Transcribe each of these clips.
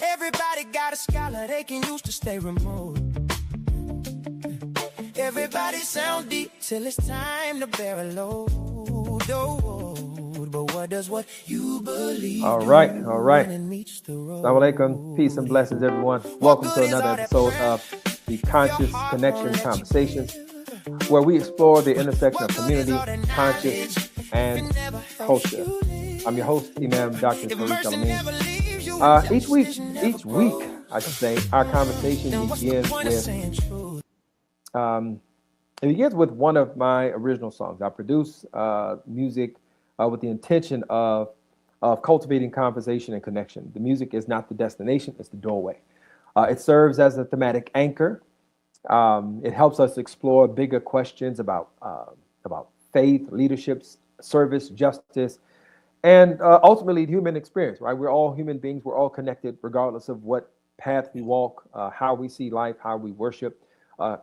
Everybody got a scholar they can use to stay remote. Everybody sound deep till it's time to bear a load. But what does what you believe? All right. Assalamu alaikum. Peace and blessings, everyone. Welcome to another episode of the Conscious Connection Conversations, where we explore the intersection of community, conscious, and culture. I'm your host, Imam Dr. El-Amin. Each week, I should say, our conversation begins with one of my original songs. I produce music with the intention of cultivating conversation and connection. The music is not the destination, it's the doorway. It serves as a thematic anchor. It helps us explore bigger questions about faith, leadership, service, justice, and ultimately the human experience, right? We're all human beings. We're all connected regardless of what path we walk, how we see life, how we worship,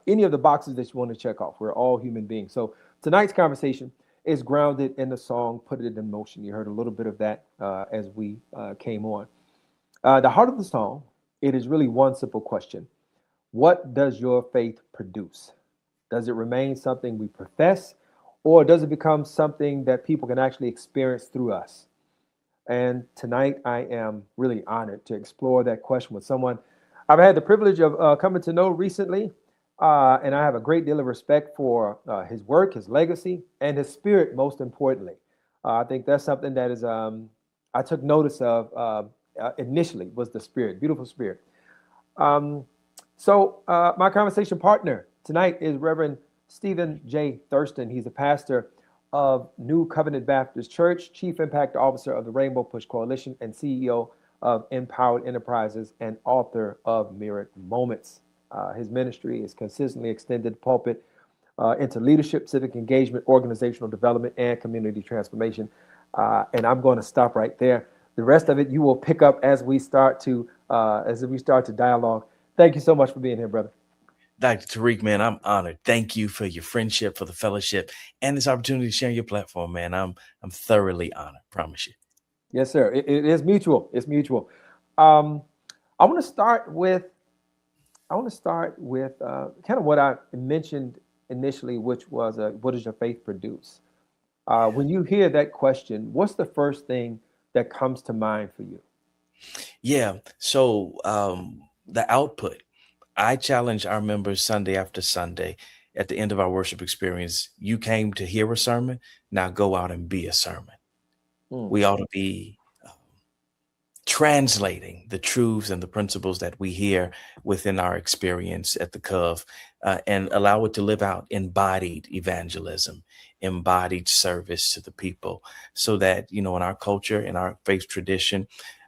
any of the boxes that you want to check off. We're all human beings. So tonight's conversation is grounded in the song, Put It in Motion. You heard a little bit of that as we came on. The heart of the song, it is really one simple question. What does your faith produce? Does it remain something we profess, or does it become something that people can actually experience through us? And tonight I am really honored to explore that question with someone I've had the privilege of coming to know recently. And I have a great deal of respect for his work, his legacy, and his spirit, most importantly. I think that's something that is I took notice of initially, was the spirit, beautiful spirit. So my conversation partner tonight is Reverend Stephen J. Thurston. He's a pastor of New Covenant Baptist Church, Chief Impact Officer of the Rainbow Push Coalition, and CEO of Empowered Enterprises, and author of Mirrored Moments. His ministry is consistently extended pulpit into leadership, civic engagement, organizational development, and community transformation. And I'm going to stop right there. The rest of it you will pick up as we start to dialogue. Thank you so much for being here, brother. Dr. Tariq, man, I'm honored. Thank you for your friendship, for the fellowship, and this opportunity to share your platform, man. I'm thoroughly honored. Promise you. Yes, sir. It is mutual. It's mutual. I want to start with kind of what I mentioned initially, which was what does your faith produce? When you hear that question, what's the first thing that comes to mind for you? Yeah. So the output, I challenge our members Sunday after Sunday at the end of our worship experience. You came to hear a sermon. Now go out and be a sermon. We ought to be translating the truths and the principles that we hear within our experience at the Cove and allow it to live out embodied evangelism, embodied service to the people, so that, in our culture, in our faith tradition,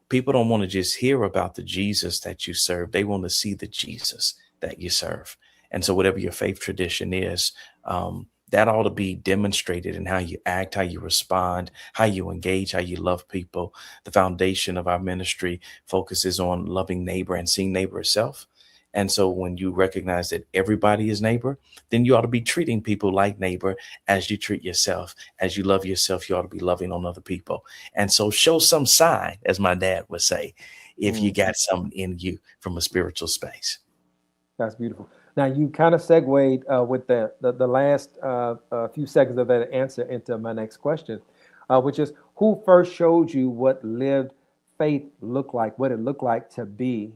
people don't want to just hear about the Jesus that you serve. They want to see the Jesus that you serve. And so whatever your faith tradition is, that ought to be demonstrated in how you act, how you respond, how you engage, how you love people. The foundation of our ministry focuses on loving neighbor and seeing neighbor itself. And so when you recognize that everybody is neighbor, then you ought to be treating people like neighbor as you treat yourself. As you love yourself, you ought to be loving on other people. And so show some sign, as my dad would say, if you got something in you from a spiritual space. That's beautiful. Now, you kind of segued with the last few seconds of that answer into my next question, which is, who first showed you what lived faith looked like, what it looked like to be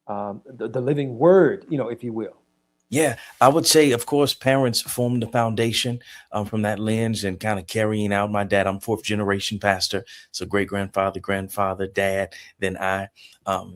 the living word, if you will? Yeah, I would say, of course, parents formed the foundation from that lens and kind of carrying out. My dad, I'm fourth generation pastor. So great grandfather, dad, then I.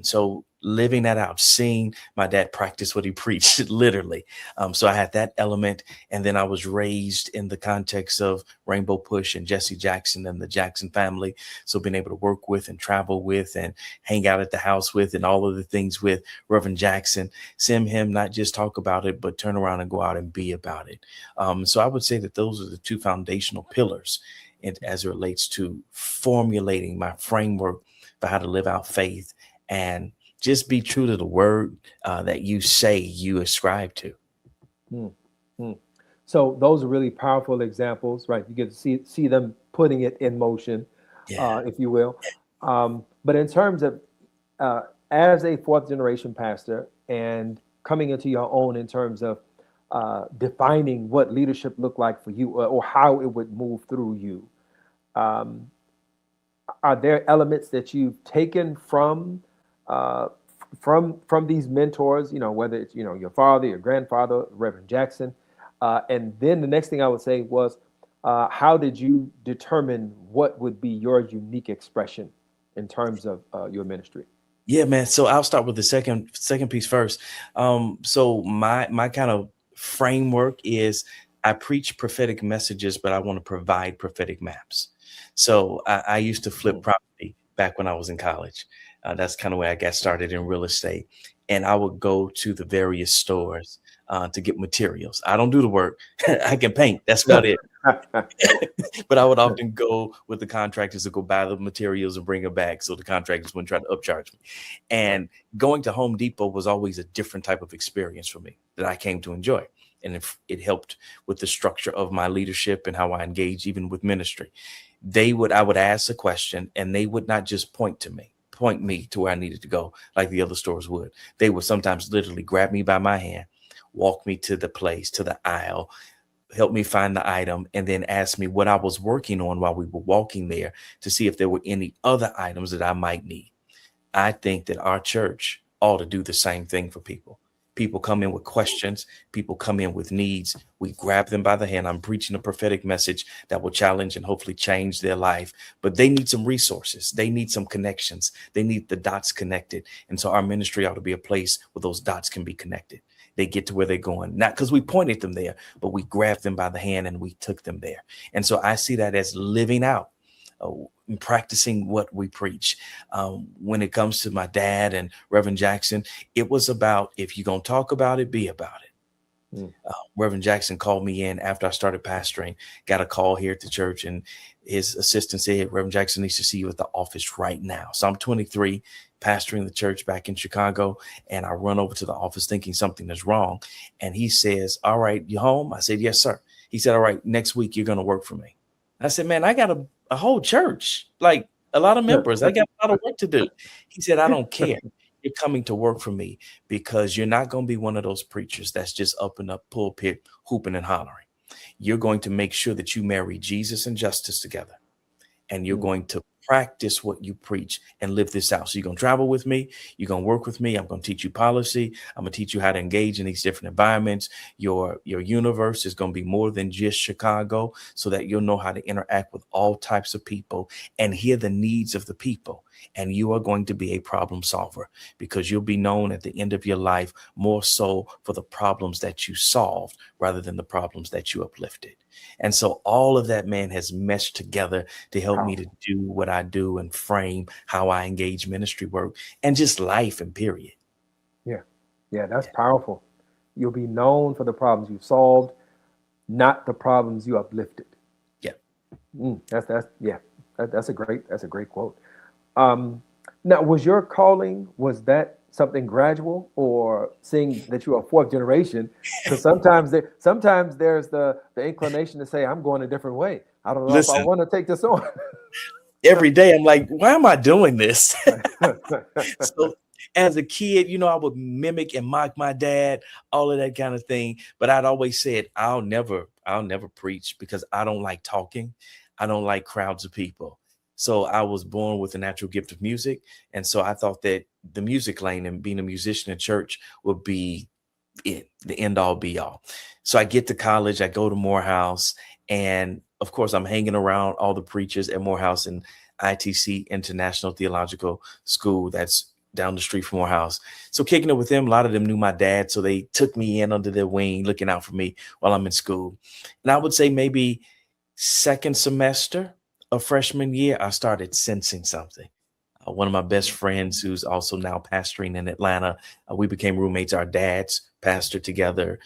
So living that out, seeing my dad practice what he preached, literally. So I had that element. And then I was raised in the context of Rainbow Push and Jesse Jackson and the Jackson family. So being able to work with and travel with and hang out at the house with and all of the things with Reverend Jackson, seeing him not just talk about it, but turn around and go out and be about it. So I would say that those are the two foundational pillars as it relates to formulating my framework for how to live out faith and just be true to the word that you say you ascribe to. So those are really powerful examples, right? You get to see them putting it in motion, if you will. But in terms of as a fourth generation pastor and coming into your own in terms of defining what leadership looked like for you, or how it would move through you, um, are there elements that you've taken uh, from these mentors? Whether it's your father, your grandfather, Reverend Jackson, and then the next thing I would say was, how did you determine what would be your unique expression in terms of your ministry? Yeah, man. So I'll start with the second piece first. So my kind of framework is I preach prophetic messages, but I want to provide prophetic maps. So I used to flip property back when I was in college. That's kind of where I got started in real estate. And I would go to the various stores to get materials. I don't do the work. I can paint. That's about it. But I would often go with the contractors to go buy the materials and bring them back, so the contractors wouldn't try to upcharge me. And going to Home Depot was always a different type of experience for me that I came to enjoy. And it helped with the structure of my leadership and how I engage even with ministry. I would ask a question, and they would not just point me to where I needed to go like the other stores would. They would sometimes literally grab me by my hand, walk me to the place, to the aisle, help me find the item, and then ask me what I was working on while we were walking there to see if there were any other items that I might need. I think that our church ought to do the same thing for people. People come in with questions. People come in with needs. We grab them by the hand. I'm preaching a prophetic message that will challenge and hopefully change their life. But they need some resources. They need some connections. They need the dots connected. And so our ministry ought to be a place where those dots can be connected. They get to where they're going, not because we pointed them there, but we grabbed them by the hand and we took them there. And so I see that as living out and practicing what we preach. When it comes to my dad and Reverend Jackson, it was about, if you're going to talk about it, be about it. Reverend Jackson called me in after I started pastoring, got a call here at the church, and his assistant said, Reverend Jackson needs to see you at the office right now. So I'm 23, pastoring the church back in Chicago, and I run over to the office thinking something is wrong. And he says, all right, you home? I said, yes, sir. He said, all right, next week you're going to work for me. I said, man, I got a whole church, like a lot of members. I got a lot of work to do. He said, I don't care. You're coming to work for me because you're not going to be one of those preachers that's just up in the pulpit hooping and hollering. You're going to make sure that you marry Jesus and justice together. And you're going to practice what you preach and live this out. So you're going to travel with me. You're going to work with me. I'm going to teach you policy. I'm going to teach you how to engage in these different environments. Your universe is going to be more than just Chicago, so that you'll know how to interact with all types of people and hear the needs of the people. And you are going to be a problem solver, because you'll be known at the end of your life more so for the problems that you solved rather than the problems that you uplifted. And so all of that, man, has meshed together to help me to do what I do and frame how I engage ministry work and just life and period. Yeah, that's powerful. You'll be known for the problems you've solved, not the problems you uplifted. Yeah. That's a great quote. Now, was your calling, was that something gradual, or seeing that you are fourth generation? Because sometimes there's the inclination to say, I'm going a different way. I don't know if I want to take this on. Every day I'm like, why am I doing this? So as a kid, I would mimic and mock my dad, all of that kind of thing. But I'd always said, I'll never preach, because I don't like talking. I don't like crowds of people. So I was born with a natural gift of music. And so I thought that the music lane and being a musician in church would be it, the end all be all. So I get to college, I go to Morehouse, and of course I'm hanging around all the preachers at Morehouse and ITC, International Theological School, that's down the street from Morehouse. So kicking it with them, a lot of them knew my dad. So they took me in under their wing, looking out for me while I'm in school. And I would say maybe second semester of freshman year, I started sensing something. One of my best friends, who's also now pastoring in Atlanta, we became roommates. Our dads pastored together,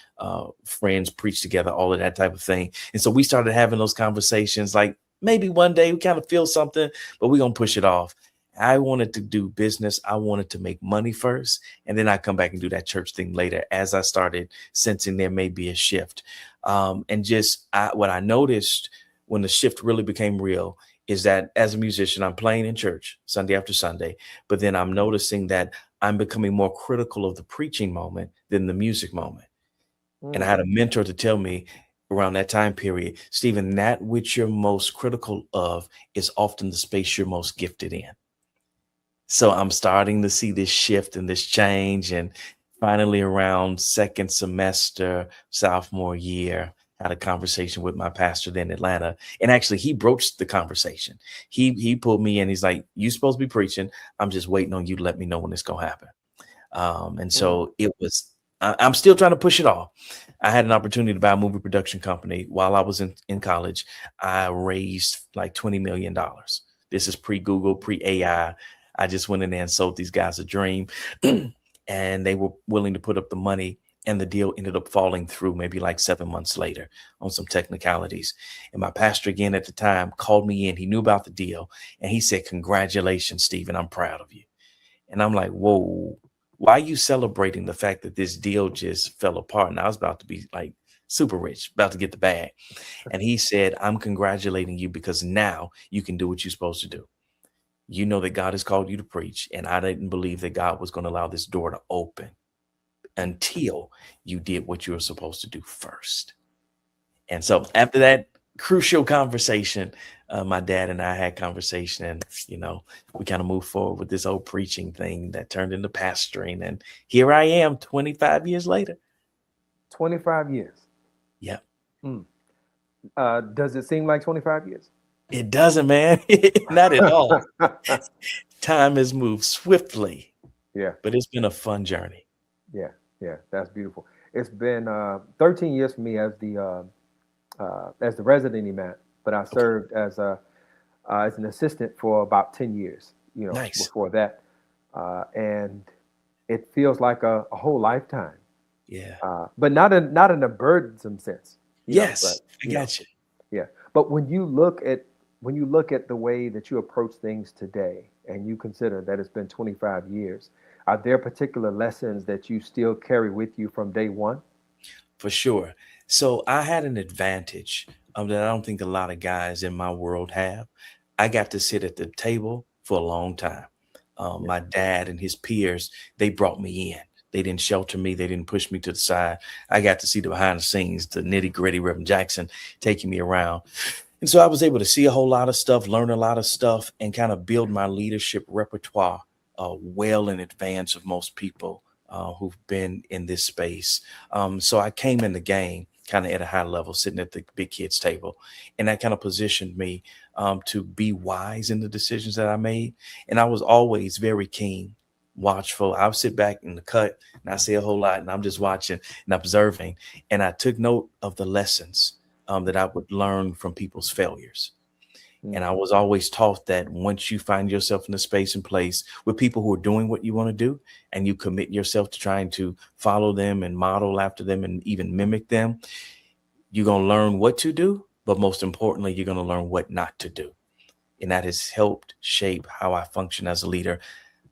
friends preached together, all of that type of thing. And so we started having those conversations, like maybe one day we kind of feel something, but we're going to push it off. I wanted to do business. I wanted to make money first, and then I come back and do that church thing later, as I started sensing there may be a shift. What I noticed when the shift really became real is that as a musician, I'm playing in church Sunday after Sunday, but then I'm noticing that I'm becoming more critical of the preaching moment than the music moment. And I Mm. had a mentor to tell me around that time period, Stephen, that which you're most critical of is often the space you're most gifted in. So I'm starting to see this shift and this change. And finally, around second semester, sophomore year, had a conversation with my pastor then in Atlanta. And actually, he broached the conversation. He pulled me in. He's like, "You supposed to be preaching. I'm just waiting on you to let me know when it's gonna happen." And Mm. so it was. I'm still trying to push it off. I had an opportunity to buy a movie production company while I was in college. I raised like $20 million. This is pre-Google, pre-AI. I just went in there and sold these guys a dream, and they were willing to put up the money. And the deal ended up falling through maybe like 7 months later on some technicalities. And my pastor again at the time called me in. He knew about the deal, and he said, "Congratulations, Stephen. I'm proud of you." And I'm like, "Whoa, why are you celebrating the fact that this deal just fell apart?" And I was about to be like super rich, about to get the bag. And he said, "I'm congratulating you because now you can do what you're supposed to do. You know that God has called you to preach. And I didn't believe that God was going to allow this door to open until you did what you were supposed to do first." And so after that crucial conversation, my dad and I had conversation, and we kind of moved forward with this old preaching thing that turned into pastoring. And here I am 25 years later. 25 years. Yeah, Mm. Does it seem like 25 years? it doesn't, man. Not at all. Time has moved swiftly, Yeah, but it's been a fun journey. yeah, yeah. That's beautiful. It's been 13 years for me as the resident imam, but I Okay, served as an assistant for about 10 years. nice. Before that, and it feels like a whole lifetime, Yeah. but not in a burdensome sense. But Yes, I you know, got you. yeah. But when you look at the way that you approach things today, and you consider that it's been 25 years, are there particular lessons that you still carry with you from day one? For sure. So I had an advantage that I don't think a lot of guys in my world have. I got to sit at the table for a long time. Yeah. My dad and his peers, they brought me in. They didn't shelter me. They didn't push me to the side. I got to see the behind the scenes, the nitty gritty, Reverend Jackson taking me around. And so I was able to see a whole lot of stuff, learn a lot of stuff, and kind of build my leadership repertoire well in advance of most people who've been in this space. So I came in the game kind of at a high level, sitting at the big kids table, and that kind of positioned me to be wise in the decisions that I made. And I was always very keen, watchful. I would sit back in the cut and I see a whole lot, and I'm just watching and observing. And I took note of the lessons that I would learn from people's failures. Mm. And I was always taught that once you find yourself in a space and place with people who are doing what you want to do, and you commit yourself to trying to follow them and model after them and even mimic them, you're going to learn what to do. But most importantly, you're going to learn what not to do. And that has helped shape how I function as a leader.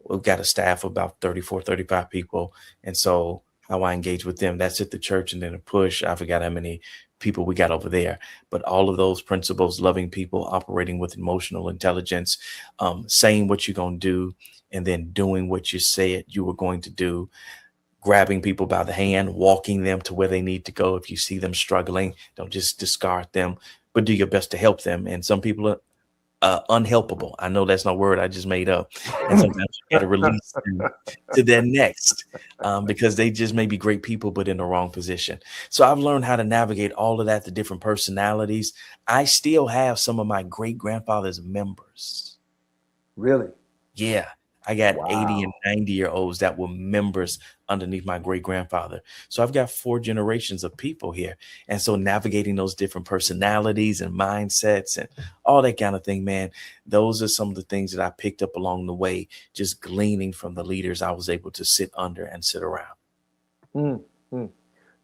We've got a staff of about 34, 35 people. And so how I engage with them, that's at the church, and then a push. I forgot how many people we got over there. But all of those principles, loving people, operating with emotional intelligence, saying what you're going to do, and then doing what you said you were going to do, grabbing people by the hand, walking them to where they need to go. If you see them struggling, don't just discard them, but do your best to help them. And some people are unhelpable. I know that's not a word I just made up. And sometimes you got to release them to their next because they just may be great people, but in the wrong position. So I've learned how to navigate all of that, the different personalities. I still have some of my great grandfather's members. Really? Yeah. I got 80 and Wow. 90-year-olds that were members underneath my great grandfather. So I've got 4 generations of people here. And so navigating those different personalities and mindsets and all that kind of thing, man, those are some of the things that I picked up along the way, just gleaning from the leaders I was able to sit under and sit around. Mm, mm.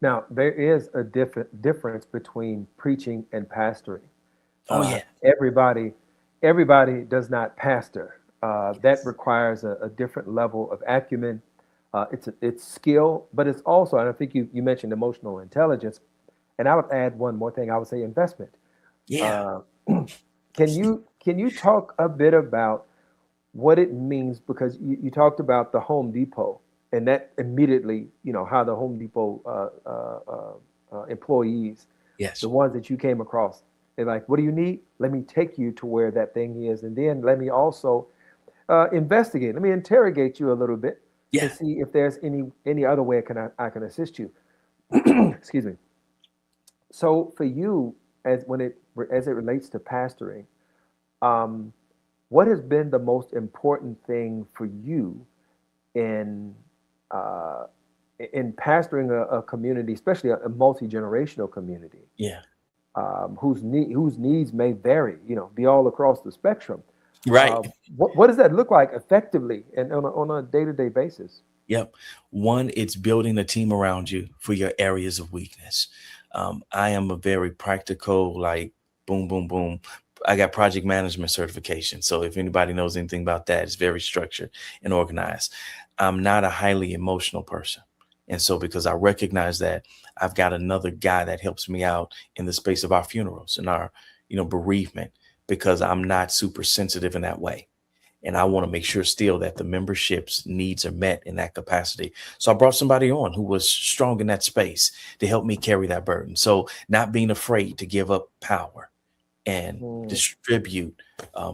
Now, there is a difference between preaching and pastoring. Oh, yeah. Everybody does not pastor. That Yes. requires a different level of acumen. It's skill, but it's also, and I think you mentioned emotional intelligence, and I would add one more thing. I would say investment. Yeah. Uh, can you Can you talk a bit about what it means? Because you talked about the Home Depot, and that immediately, how the Home Depot employees, the Yes. ones that you came across, they're like, "What do you need? Let me take you to where that thing is, and then let me also investigate. Let me interrogate you a little bit to Yeah. see if there's any other way I can assist you." Excuse me. So for you, as it relates to pastoring, um, what has been the most important thing for you in uh, in pastoring a community, especially a multi-generational community, Yeah. whose needs may vary, be all across the spectrum. Right. Uh, what does that look like effectively and on a day-to-day basis? Yep. One, it's building a team around you for your areas of weakness. I am a very practical, like boom, boom, boom. I got project management certification. So if anybody knows anything about that, it's very structured and organized. I'm not a highly emotional person. And so because I recognize that, I've got another guy that helps me out in the space of our funerals and our, bereavement, because I'm not super sensitive in that way. And I want to make sure still that the membership's needs are met in that capacity. So I brought somebody on who was strong in that space to help me carry that burden. So not being afraid to give up power and Mm, distribute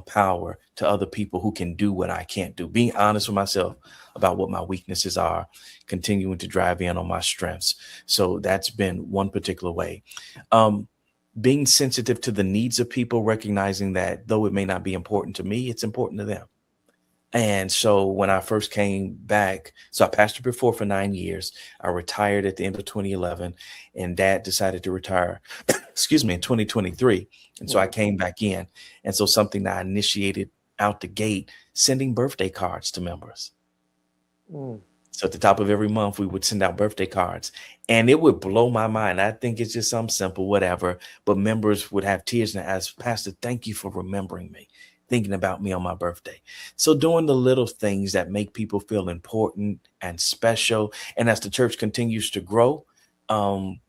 power to other people who can do what I can't do. Being honest with myself about what my weaknesses are, continuing to drive in on my strengths. So that's been one particular way. Um, Being sensitive to the needs of people, recognizing that though it may not be important to me, it's important to them. And so when I first came back, so I pastored before for 9 years. I retired at the end of 2011, and dad decided to retire, excuse me, in 2023. And so I mm, came back in. And so something that I initiated out the gate, sending birthday cards to members. mm. So at the top of every month, we would send out birthday cards, and it would blow my mind. I think it's just something simple, whatever. But members would have tears in their eyes. Pastor, thank you for remembering me, thinking about me on my birthday. So doing the little things that make people feel important and special. And as the church continues to grow,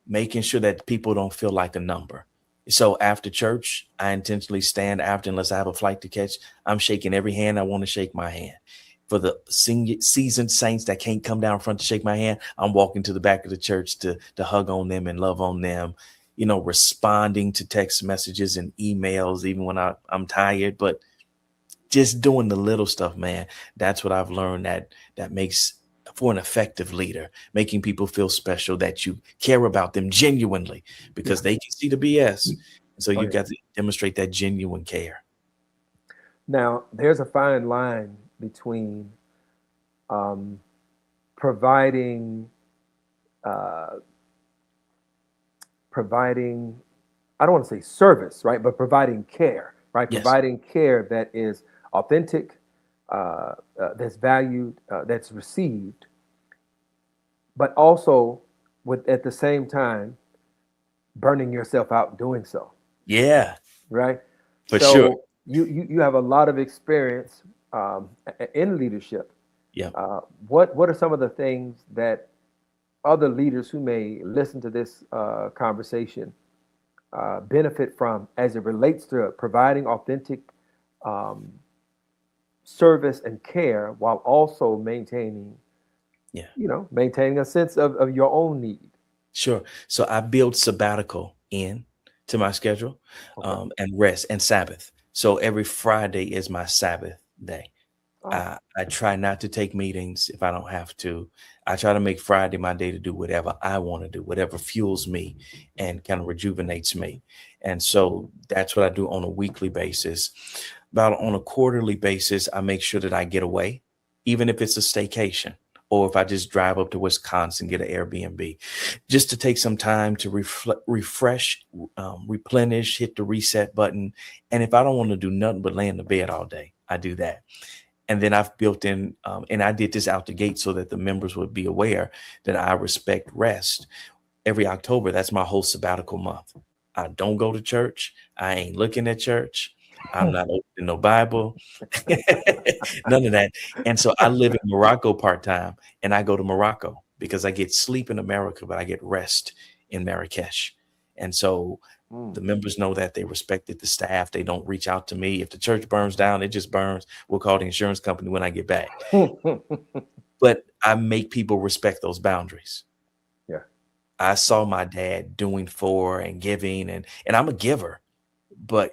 making sure that people don't feel like a number. So after church, I intentionally stand after, unless I have a flight to catch. I'm shaking every hand I want to shake my hand. For the senior seasoned saints that can't come down front to shake my hand, I'm walking to the back of the church to hug on them and love on them, responding to text messages and emails, even when I'm tired, but just doing the little stuff, man. That's what I've learned that makes for an effective leader, making people feel special, that you care about them genuinely, Yeah. because they can see the BS. And so Oh, you yeah. got to demonstrate that genuine care. Now, there's a fine line between um, providing uh, providing I don't want to say service, right, but providing care, right, Yes. providing care that is authentic, that's valued, that's received, but also with at the same time burning yourself out doing so, Yeah, right? for sure. So you have a lot of experience in leadership. Yeah. What are some of the things that other leaders who may listen to this conversation benefit from as it relates to providing authentic um, service and care while also Yeah. maintaining a sense of your own need? Sure. So I build sabbatical in to my schedule, Okay. and rest and Sabbath. So every Friday is my Sabbath day. Oh, I try not to take meetings if I don't have to. I try to make Friday my day to do whatever I want to do, whatever fuels me and kind of rejuvenates me. And so that's what I do on a weekly basis. About on a quarterly basis, I make sure that I get away, even if it's a staycation or if I just drive up to Wisconsin, get an Airbnb, just to take some time to refresh, replenish, hit the reset button. And if I don't want to do nothing but lay in the bed all day, I do that. And then I've built in, and I did this out the gate so that the members would be aware that I respect rest. Every October, that's my whole sabbatical month. I don't go to church. I ain't looking at church. I'm not opening no Bible, none of that. And so I live in Morocco part time, and I go to Morocco because I get sleep in America, but I get rest in Marrakesh. And so Mm. The members know that. They respected the staff. They don't reach out to me. If the church burns down, it just burns. We'll call the insurance company when I get back. But I make people respect those boundaries. Yeah. I saw my dad doing for and giving, and I'm a giver, but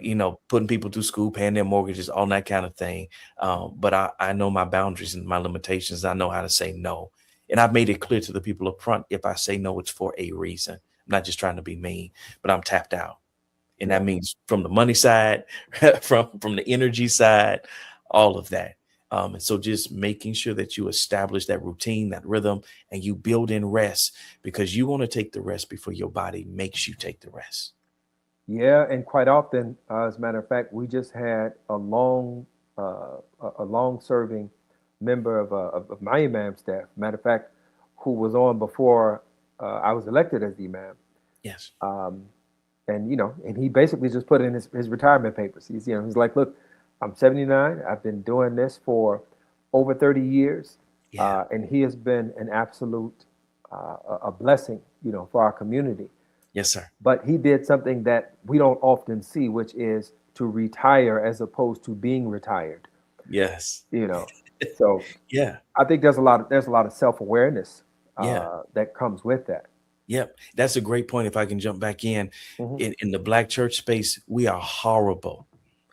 putting people through school, paying their mortgages, all that kind of thing. But I know my boundaries and my limitations. I know how to say no. And I've made it clear to the people up front, if I say no, it's for a reason. I'm not just trying to be mean, but I'm tapped out. And Yeah. that means from the money side, from the energy side, all of that. And so just making sure that you establish that routine, that rhythm, and you build in rest, because you want to take the rest before your body makes you take the rest. Yeah, and quite often, as a matter of fact, we just had a long serving member of my imam staff. Matter of fact, who was on before I was elected as the imam. Yes. Um, and and he basically just put in his retirement papers. He's like, look, I'm 79. I've been doing this for over 30 years, Yeah. and he has been an absolute a blessing, for our community. Yes, sir. But he did something that we don't often see, which is to retire as opposed to being retired. Yes. So Yeah. I think there's a lot of self-awareness Yeah. that comes with that. Yep. That's a great point. If I can jump back in, Hmm. in the Black church space, we are horrible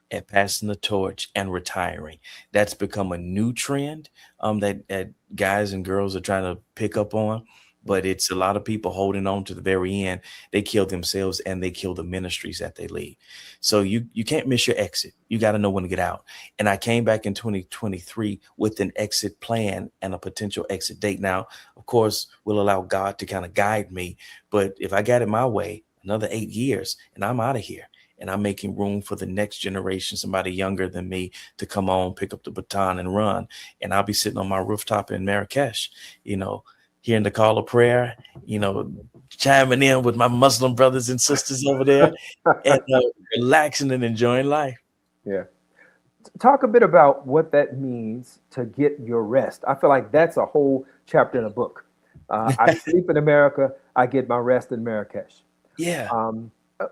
at passing the torch and retiring. That's become a new trend that guys and girls are trying to pick up on. But it's a lot of people holding on to the very end. They kill themselves and they kill the ministries that they lead. So you can't miss your exit. You got to know when to get out. And I came back in 2023 with an exit plan and a potential exit date. Now, of course, we'll allow God to kind of guide me. But if I got it my way, another 8 years and I'm out of here. And I'm making room for the next generation, somebody younger than me, to come on, pick up the baton and run. And I'll be sitting on my rooftop in Marrakesh, hearing the call of prayer, chiming in with my Muslim brothers and sisters over there, and relaxing and enjoying life. Yeah. Talk a bit about what that means to get your rest. I feel like that's a whole chapter in a book. I sleep in America. I get my rest in Marrakesh. Yeah. Uh,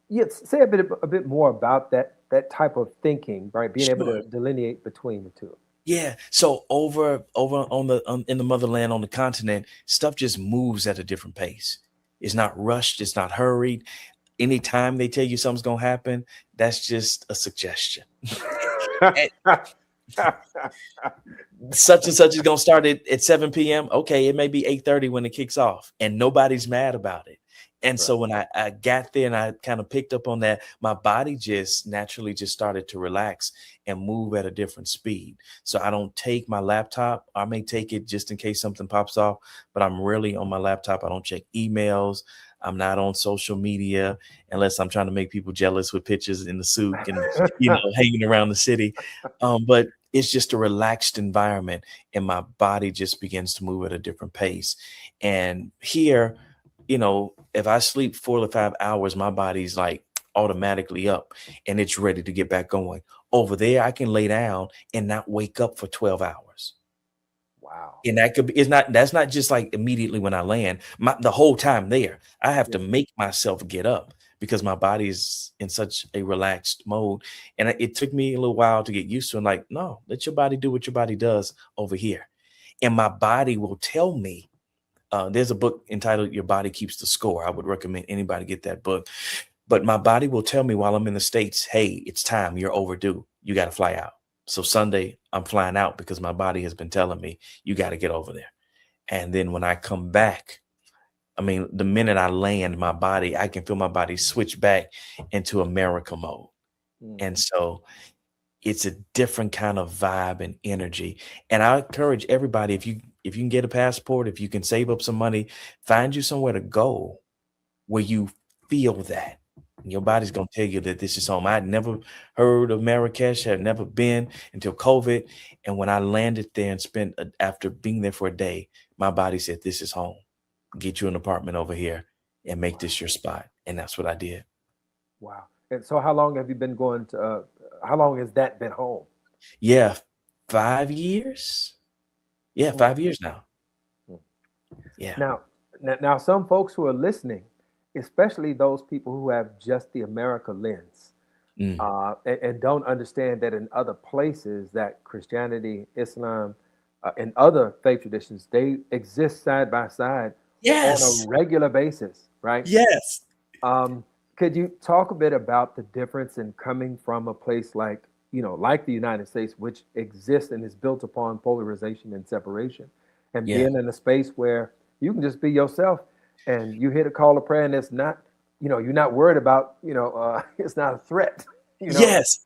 yes, say a bit more about that type of thinking, right? Being able Sure. to delineate between the two. Yeah. So over in the motherland, on the continent, stuff just moves at a different pace. It's not rushed. It's not hurried. Anytime they tell you something's gonna happen, that's just a suggestion. And such and such is gonna start at 7 p.m. Okay, it may be 8:30 when it kicks off, and nobody's mad about it. And so Right. when I got there and I kind of picked up on that, my body just naturally just started to relax and move at a different speed. So I don't take my laptop. I may take it just in case something pops off, but I'm rarely on my laptop. I don't check emails. I'm not on social media unless I'm trying to make people jealous with pictures in the souk and hanging around the city. But it's just a relaxed environment, and my body just begins to move at a different pace. And here, if I sleep 4 to 5 hours, my body's like automatically up and it's ready to get back going. Over there, I can lay down and not wake up for 12 hours. Wow. And that's not just like immediately when I land. The whole time there, I have to Yeah. make myself get up because my body is in such a relaxed mode. And it took me a little while to get used to it. Like, no, let your body do what your body does over here. And my body will tell me. There's a book entitled Your Body Keeps the Score. I would recommend anybody get that book. But my body will tell me while I'm in the States, hey, it's time. You're overdue. You got to fly out. So Sunday, I'm flying out because my body has been telling me you got to get over there. And then when I come back, I mean, the minute I land, I can feel my body switch back into America mode. Mm. And so it's a different kind of vibe and energy. And I encourage everybody, if you can get a passport, if you can save up some money, find you somewhere to go where you feel that. And your body's gonna tell you that this is home. I'd never heard of Marrakesh, had never been until COVID. And when I landed there and after being there for a day, my body said, this is home. Get you an apartment over here and make this your spot. And that's what I did. Wow. And so, how long have you been going to? How long has that been home? Yeah, 5 years. Yeah, Mm. 5 years now. Mm. Yeah. Now, some folks who are listening, especially those people who have just the America lens, Mm. and don't understand that in other places that Christianity, Islam, and other faith traditions, they exist side by side on a Yes. regular basis, right? Yes. Um, could you talk a bit about the difference in coming from a place like, like the United States, which exists and is built upon polarization and separation, and Yeah. being in a space where you can just be yourself and you hear the call of prayer and it's not, you're not worried about, it's not a threat, you know? Yes.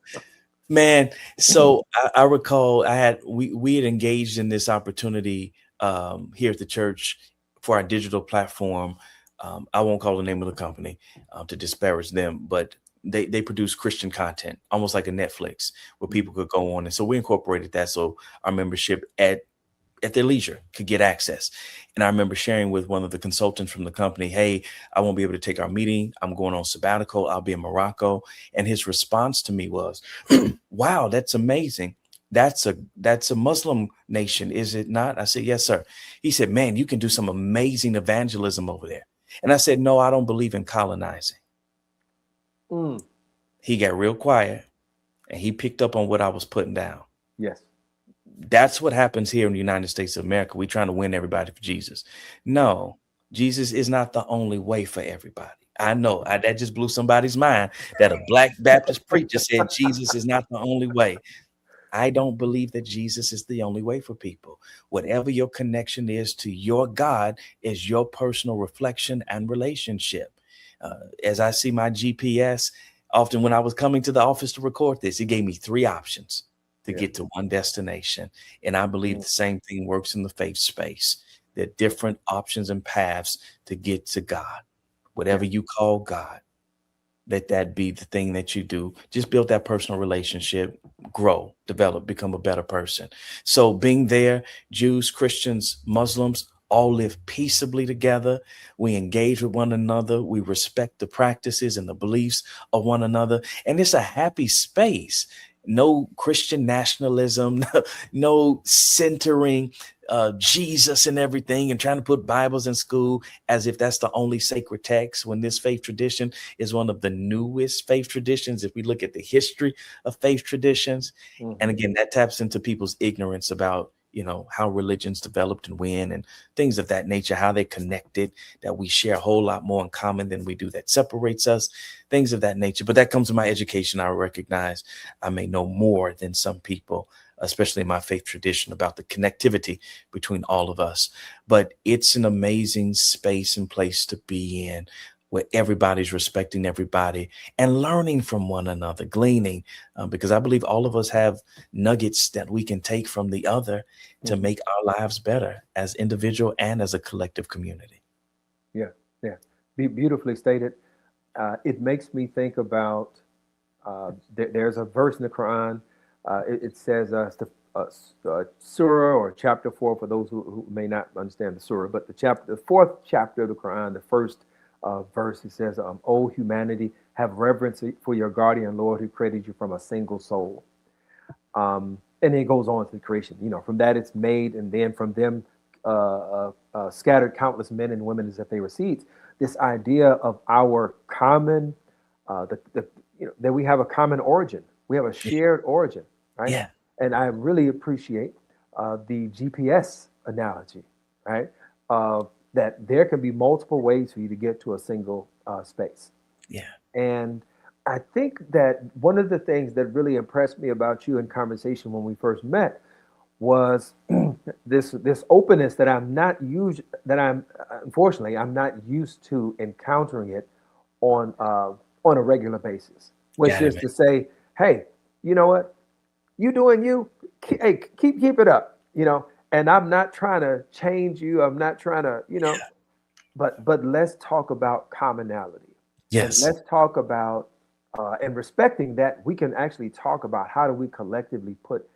Man, so I recall we had engaged in this opportunity here at the church for our digital platform. I won't call the name of the company to disparage them, but they produce Christian content, almost like a Netflix, where people could go on. And so we incorporated that so our membership at their leisure could get access. And I remember sharing with one of the consultants from the company, hey, I won't be able to take our meeting. I'm going on sabbatical. I'll be in Morocco. And his response to me was, wow, that's amazing. That's a Muslim nation, is it not? I said, yes, sir. He said, man, you can do some amazing evangelism over there. And I said, no, I don't believe in colonizing. Mm, He got real quiet and he picked up on what I was putting down. yes. That's what happens here in the United States of America. We're trying to win everybody for Jesus. No, Jesus is not the only way for everybody. I know that just blew somebody's mind that a Black Baptist preacher said Jesus is not the only way. I don't believe that Jesus is the only way for people. Whatever your connection is to your God is your personal reflection and relationship. As I see my GPS, often when I was coming to the office to record this, it gave me 3 options to get to one destination. And I believe the same thing works in the faith space. There are different options and paths to get to God. Whatever you call God, let that be the thing that you do. Just build that personal relationship, grow, develop, become a better person. So being there, Jews, Christians, Muslims, all live peaceably together. We engage with one another. We respect the practices and the beliefs of one another. And it's a happy space. No Christian nationalism, no centering Jesus and everything and trying to put Bibles in school as if that's the only sacred text, when this faith tradition is one of the newest faith traditions. If we look at the history of faith traditions, and again, that taps into people's ignorance about, how religions developed and when, and things of that nature, how they connected, that we share a whole lot more in common than we do that separates us, things of that nature. But that comes to my education. I recognize I may know more than some people, especially in my faith tradition, about the connectivity between all of us. But it's an amazing space and place to be in, where everybody's respecting everybody and learning from one another, gleaning, because I believe all of us have nuggets that we can take from the other to make our lives better as individual and as a collective community. Yeah. Beautifully stated. It makes me think about, there's a verse in the Quran. It says surah, or chapter 4, for those who may not understand the surah, but the 4th chapter of the Quran, the first verse, it says, "O humanity, have reverence for your guardian Lord who created you from a single soul." And then it goes on to the creation. From that it's made, and then from them scattered countless men and women as if they were seeds. This idea of our common, that we have a common origin. We have a shared origin, right? Yeah. And I really appreciate the GPS analogy, right? That there can be multiple ways for you to get to a single space. Yeah. And I think that one of the things that really impressed me about you in conversation when we first met was this openness that unfortunately I'm not used to encountering it on a regular basis, which is to say, hey, you know what, you doing you, hey, keep it up, and I'm not trying to change you, I'm not trying to, but let's talk about commonality. Yes. And let's talk about and respecting that we can actually talk about how do we collectively put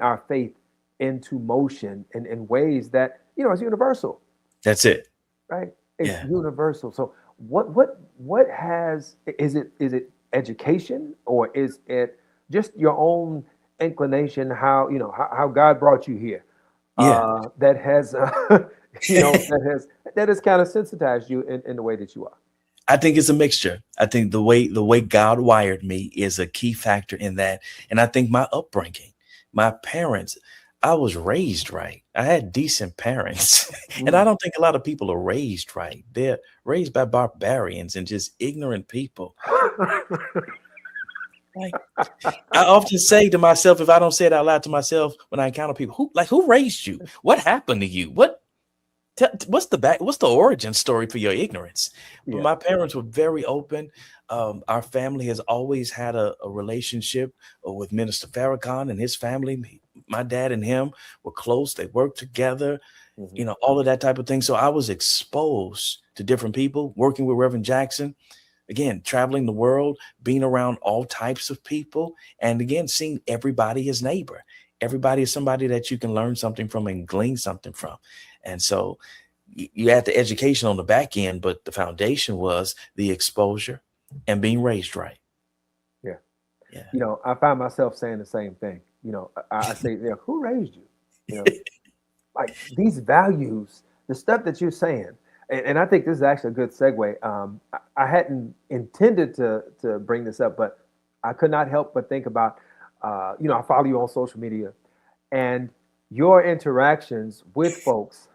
our faith into motion in ways that is universal. That's it. Right? It's universal. So what is it education, or is it just your own inclination, how God brought you here? That has that has kind of sensitized you in the way that you are? I think it's a mixture. I think the way God wired me is a key factor in that. And I think my upbringing, my parents, I was raised right. I had decent parents. And I Mm. don't think a lot of people are raised right. They're raised by barbarians and just ignorant people. Like, I often say to myself, if I don't say it out loud to myself when I encounter people, who raised you? What happened to you? What's the origin story for your ignorance? But Yeah. my parents were very open. Our family has always had a relationship with Minister Farrakhan and his family. My dad and him were close. They worked together, Mhm. all of that type of thing. So I was exposed to different people, working with Reverend Jackson, again, traveling the world, being around all types of people, and again, seeing everybody as neighbor. Everybody is somebody that you can learn something from and glean something from. And so you had the education on the back end, but the foundation was the exposure and being raised right. Yeah. Yeah. I find myself saying the same thing. I say, who raised you? You know, like these values, the stuff that you're saying, and I think this is actually a good segue. I hadn't intended to bring this up, but I could not help but think about, I follow you on social media, and your interactions with folks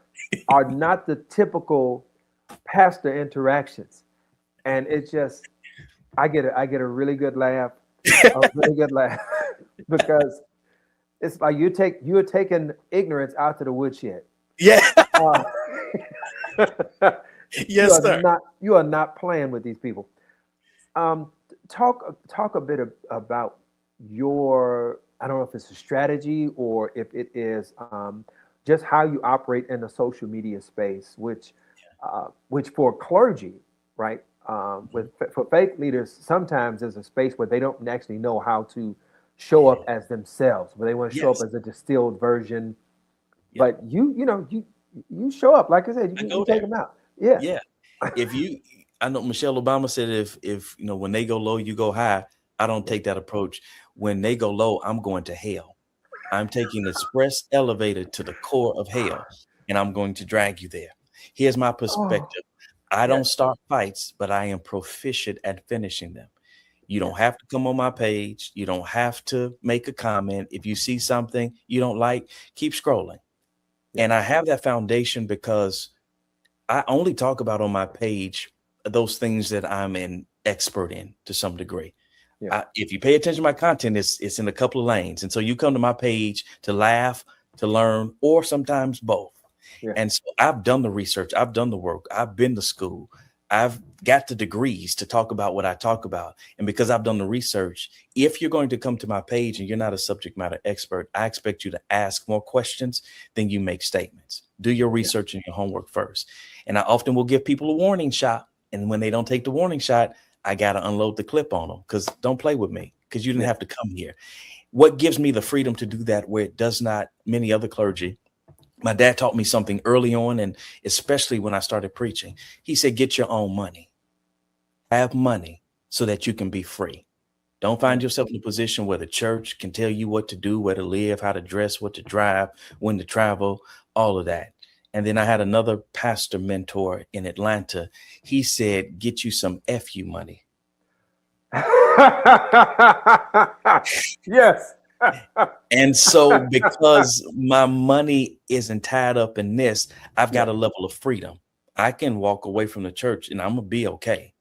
are not the typical pastor interactions, and it's just I get a really good laugh, a really good laugh, because it's like you're taking ignorance out to the woodshed. Yeah. Uh, you Yes, are sir. not playing with these people. Um, talk a bit about your, I don't know if it's a strategy or if it is just how you operate in the social media space, which for clergy, right? For faith leaders, sometimes there's a space where they don't actually know how to show Yeah. up as themselves, where they want to show up Yes. as a distilled version. Yep. But you show up, like I said, I you go take there. them out. Yeah. Yeah. If you, I know Michelle Obama said, if when they go low, you go high. I don't Yeah. take that approach. When they go low, I'm going to hell. I'm taking the express elevator to the core of hell, and I'm going to drag you there. Here's my Oh, perspective. I yeah, don't start fights, but I am proficient at finishing them. You yeah, don't have to come on my page. You don't have to make a comment. If you see something you don't like, keep scrolling. yeah, And I have that foundation because I only talk about on my page those things that I'm an expert in to some degree. yeah, If you pay attention to my content, it's in a couple of lanes. And so you come to my page to laugh, to learn, or sometimes both. yeah, And so I've done the research, I've done the work, I've been to school, I've got the degrees to talk about what I talk about. And because I've done the research, if you're going to come to my page and you're not a subject matter expert, I expect you to ask more questions than you make statements. Do your yeah, research and your homework first. And I often will give people a warning shot. And when they don't take the warning shot, I got to unload the clip on them because don't play with me because you didn't yeah. have to come here. What gives me the freedom to do that where it does not many other clergy? My dad taught me something early on, and especially when I started preaching. He said, get your own money, have money so that you can be free. Don't find Mm. yourself in a position where the church can tell you what to do, where to live, how to dress, what to drive, when to travel, all of that. And then I had another pastor mentor in Atlanta. He said, get you some FU money. Yes. And so because my money isn't tied up in this, I've Yeah, got a level of freedom. I can walk away from the church and I'm gonna be okay.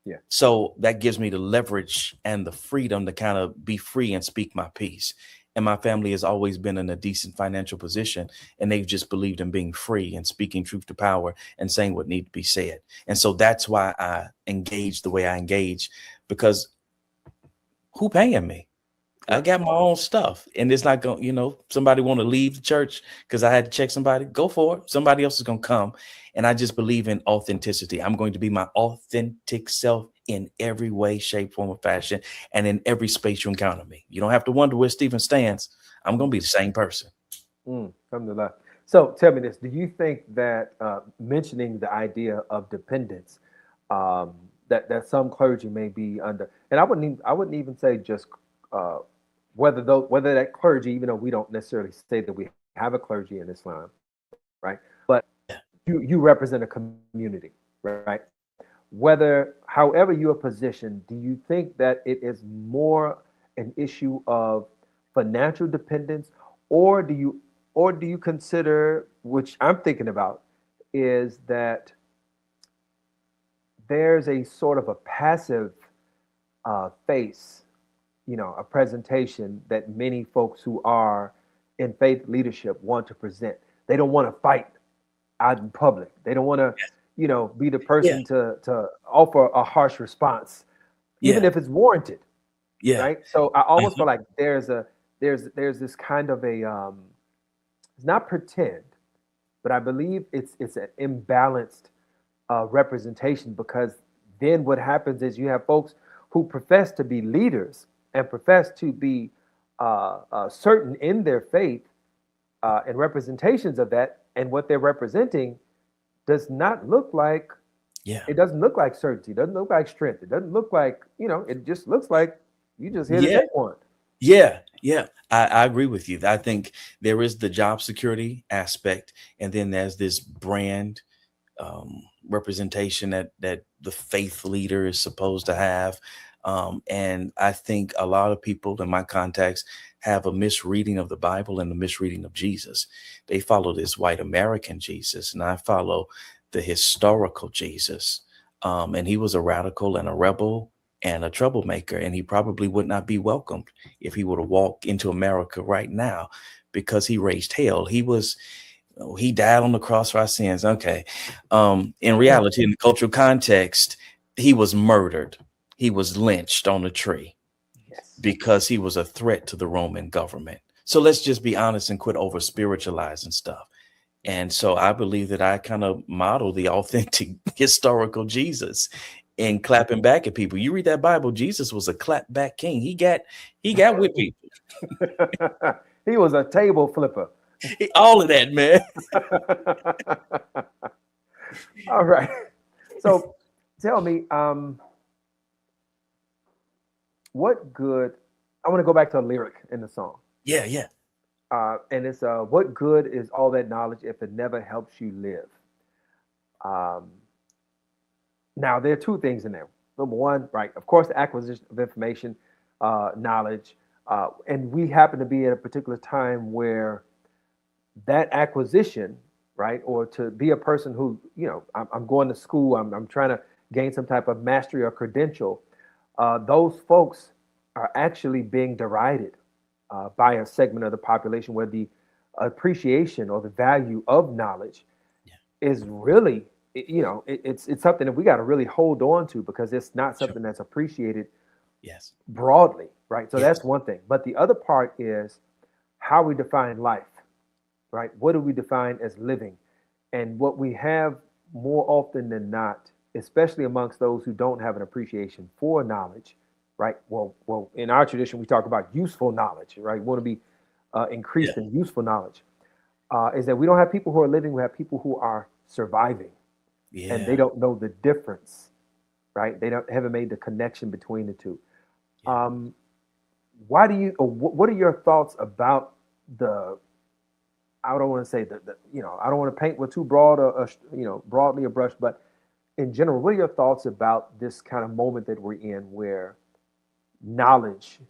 yeah, So that gives me the leverage and the freedom to kind of be free and speak my piece. And my family has always been in a decent financial position, and they've just believed in being free and speaking truth to power and saying what needs to be said. And so that's why I engage the way I engage, because who paying me? I yeah, got my own stuff, and it's not going, somebody want to leave the church because I had to check somebody, go for it. Somebody else is going to come. And I just believe in authenticity. I'm going to be my authentic self in every way, shape, form, or fashion, and in every space you encounter me. You don't have to wonder where Stephen stands. I'm going to be the same person. come to life. So tell me this: do you think that mentioning the idea of dependence, um, that some clergy may be under, and I wouldn't even say just uh, whether that clergy, even though we don't necessarily say that we have a clergy in Islam, right? But you represent a community, right? whether, however you are positioned, do you think that it is more an issue of financial dependence, or do you consider, which I'm thinking about, is that there's a sort of a passive face, a presentation that many folks who are in faith leadership want to present. They don't want to fight out in public. They don't want to, be the Yeah. person to offer a harsh response, even Yeah. if it's warranted, Yeah. right? So I almost Uh-huh. feel like there's this kind of a it's not pretend, but I believe it's an imbalanced representation, because then what happens is you have folks who profess to be leaders and profess to be certain in their faith and representations of that, and what they're representing does not look like, Yeah. it doesn't look like certainty, it doesn't look like strength, it doesn't look like, it just looks like you just here to Yeah. take one. Yeah, yeah, I agree with you. I think there is the job security aspect, and then there's this brand representation that the faith leader is supposed to have. And I think a lot of people in my contacts have a misreading of the Bible and a misreading of Jesus. They follow this white American Jesus, and I follow the historical Jesus. And he was a radical and a rebel and a troublemaker, and he probably would not be welcomed if he were to walk into America right now, because he raised hell. He died on the cross for our sins. Okay. In reality, in the cultural context, he was murdered. He was lynched on a tree Yes. because he was a threat to the Roman government. So let's just be honest and quit over spiritualizing stuff. And so I believe that I kind of model the authentic historical Jesus and clapping back at people. You read that Bible, Jesus was a clapback king. He got with people. He was a table flipper. All of that, man. All right. So tell me, what good, I want to go back to a lyric in the song. Yeah, yeah. And it's what good is all that knowledge if it never helps you live? Um, Now, there are two things in there. Number one, right, of course, the acquisition of information, knowledge, and we happen to be at a particular time where that acquisition, right, or to be a person who, I'm going to school, I'm trying to gain some type of mastery or credential, those folks are actually being derided by a segment of the population where the appreciation or the value of knowledge Yeah. is really, it's something that we got to really hold on to, because it's not Sure. something that's appreciated Yes. broadly, right? So Yes. that's one thing. But the other part is how we define life, right? What do we define as living? And what we have more often than not, especially amongst those who don't have an appreciation for knowledge, right? Well, in our tradition, we talk about useful knowledge, right? We want to be Yeah. increased in useful knowledge. Is that we don't have people who are living, we have people who are surviving, and they Yeah. don't know the difference, right? They don't haven't made the connection between the two. Yeah. Why do you? Or what are your thoughts about the? I don't want to say that. I don't want to paint with too broad, broadly a brush, but in general, what are your thoughts about this kind of moment that we're in, where knowledge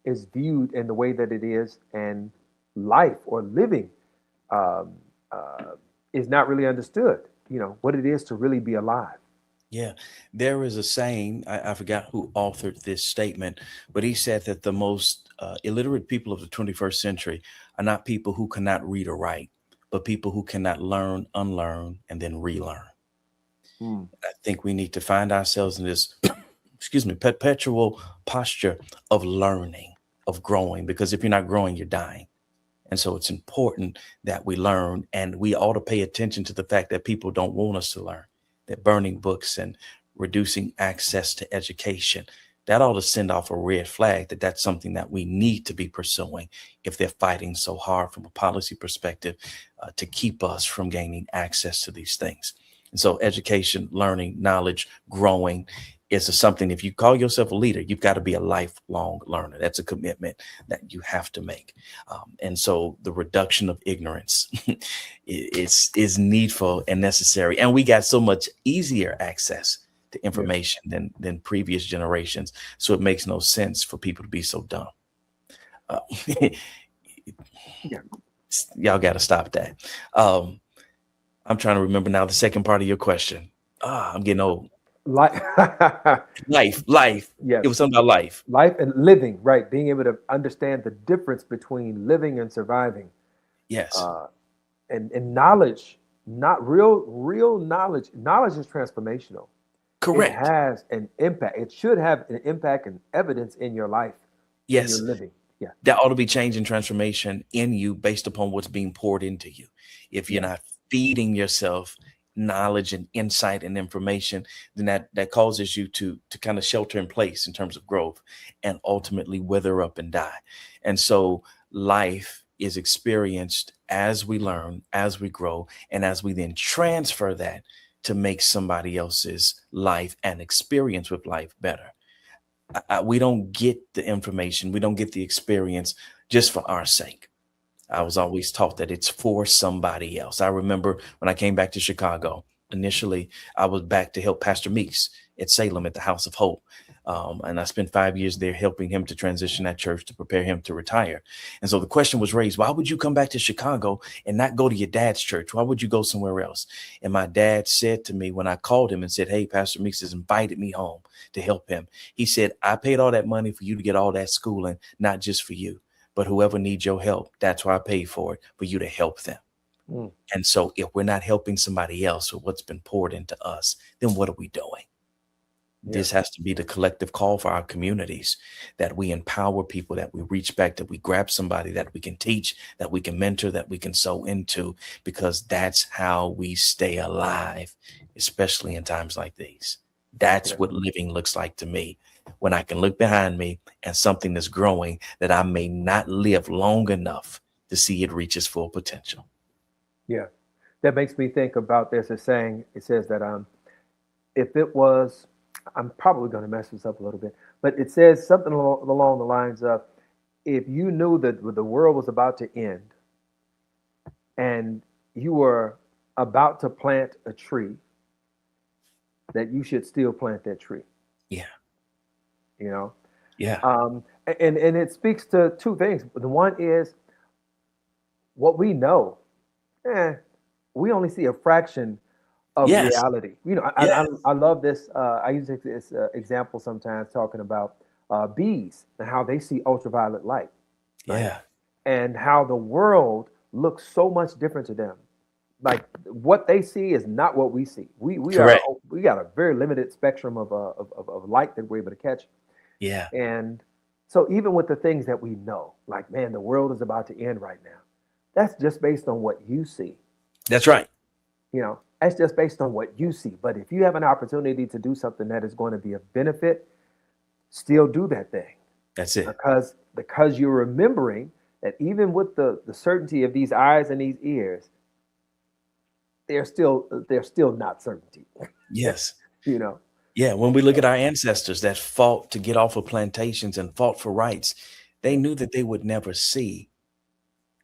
is viewed in the way that it is, and life or living um, is not really understood? What it is to really be alive. Yeah. There is a saying, I forgot who authored this statement, but he said that the most illiterate people of the 21st century are not people who cannot read or write, but people who cannot learn, unlearn, and then relearn. Hmm. I think we need to find ourselves in this, excuse me, perpetual posture of learning, of growing, because if you're not growing, you're dying. And so it's important that we learn, and we ought to pay attention to the fact that people don't want us to learn, that burning books and reducing access to education, that ought to send off a red flag that that's something that we need to be pursuing if they're fighting so hard from a policy perspective to keep us from gaining access to these things. And so education, learning, knowledge, growing It's something, if you call yourself a leader, you've got to be a lifelong learner. That's a commitment that you have to make. And so the reduction of ignorance is needful and necessary. And we got so much easier access to Yeah. information than previous generations. So it makes no sense for people to be so dumb. Uh, Yeah. y'all got to stop that. Um, I'm trying to remember now the second part of your question. I'm getting old. Life. Life. It was Yes. something about life. Life and living, right? Being able to understand the difference between living and surviving. Yes, Uh, and knowledge, not real knowledge. Knowledge is transformational. It correct. has an impact. It should have an impact and evidence in your life, in your Yes, living. Yeah. that ought to be change and transformation in you based upon what's being poured into you. If you're Yeah. not feeding yourself knowledge and insight and information, then that causes you to kind of shelter in place in terms of growth and ultimately wither up and die. And so life is experienced as we learn, as we grow, and as we then transfer that to make somebody else's life and experience with life better. We don't get the information, we don't get the experience just for our sake. I was always taught that it's for somebody else. I remember when I came back to Chicago, initially, I was back to help Pastor Meeks at Salem at the House of Hope. And I spent 5 years there helping him to transition that church to prepare him to retire. And so the question was raised, why would you come back to Chicago and not go to your dad's church? Why would you go somewhere else? And my dad said to me when I called him and said, hey, Pastor Meeks has invited me home to help him. He said, I paid all that money for you to get all that schooling, not just for you, but whoever needs your help. That's why I paid for it, for you to help them. Mm. And so if we're not helping somebody else with what's been poured into us, then what are we doing? Yeah. This has to be the collective call for our communities, that we empower people, that we reach back, that we grab somebody that we can teach, that we can mentor, that we can sow into, because that's how we stay alive, especially in times like these. That's Yeah. what living looks like to me, when I can look behind me and something is growing that I may not live long enough to see it reach its full potential. Yeah. That makes me think about, there's a saying, it says that if it was, I'm probably going to mess this up a little bit, but it says something along the lines of, if you knew that the world was about to end and you were about to plant a tree, that you should still plant that tree, Yeah. you know? Yeah. And it speaks to two things. The one is what we know. We only see a fraction of Yes. reality. You know, Yeah. I love this. I use this example sometimes talking about bees and how they see ultraviolet light, right? Yeah. And how the world looks so much different to them. Like what they see is not what we see. Correct. We got a very limited spectrum of light that we're able to catch. Yeah. And so even with the things that we know, like man, the world is about to end right now. That's just based on what you see. That's right. You know, that's just based on what you see. But if you have an opportunity to do something that is going to be of benefit, still do that thing. That's it. Because you're remembering that even with the certainty of these eyes and these ears, they're still not certainty. Yes. You know. Yeah. When we look at our ancestors that fought to get off of plantations and fought for rights, they knew that they would never see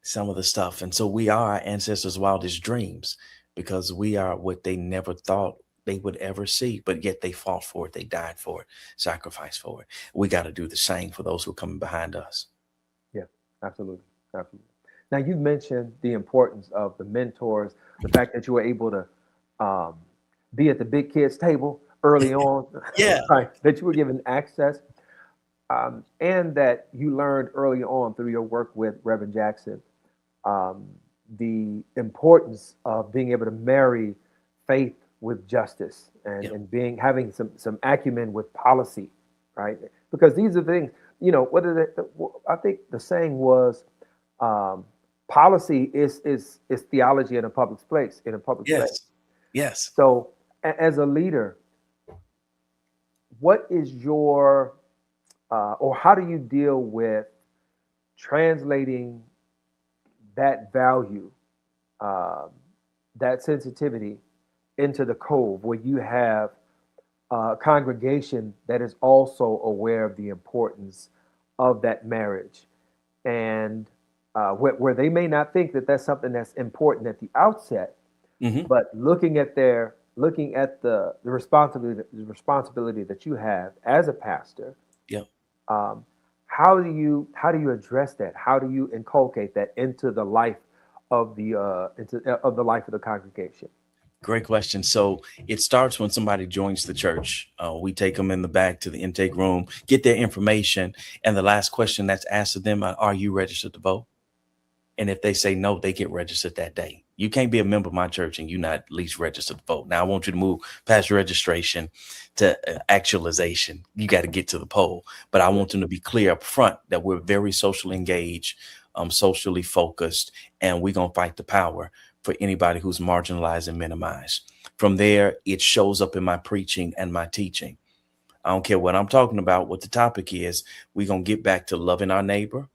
some of the stuff. And so we are our ancestors' wildest dreams, because we are what they never thought they would ever see, but yet they fought for it. They died for it, sacrificed for it. We got to do the same for those who are coming behind us. Yeah, absolutely. Absolutely. Now you've mentioned the importance of the mentors, the fact that you were able to um, be at the big kids table early on, Yeah. right? That you were given access, and that you learned early on through your work with Reverend Jackson, um, the importance of being able to marry faith with justice, Yeah. and having some acumen with policy, right? Because these are things, you know, I think the saying was, um, policy is theology in a public place, Yes. Yes. So as a leader, what is your or how do you deal with translating that value, uh, that sensitivity into the cove where you have congregation that is also aware of the importance of that marriage, and where they may not think that that's something that's important at the outset, Hmm. but looking at the responsibility that you have as a pastor. Yeah. um, how do you address that? How do you inculcate that into the life of the life of the congregation? Great question. So it starts when somebody joins the church. We take them in the back to the intake room, get their information, and the last question that's asked of them: Are you registered to vote? And if they say no, they get registered that day. You can't be a member of my church and you're not at least registered to vote. Now, I want you to move past registration to actualization. You got to get to the poll. But I Yeah. want them to be clear up front that we're very socially engaged, socially focused, and we're going to fight the power for anybody who's marginalized and minimized. From there, it shows up in my preaching and my teaching. I don't care what I'm talking about, what the topic is. We're going to get back to loving our neighbor,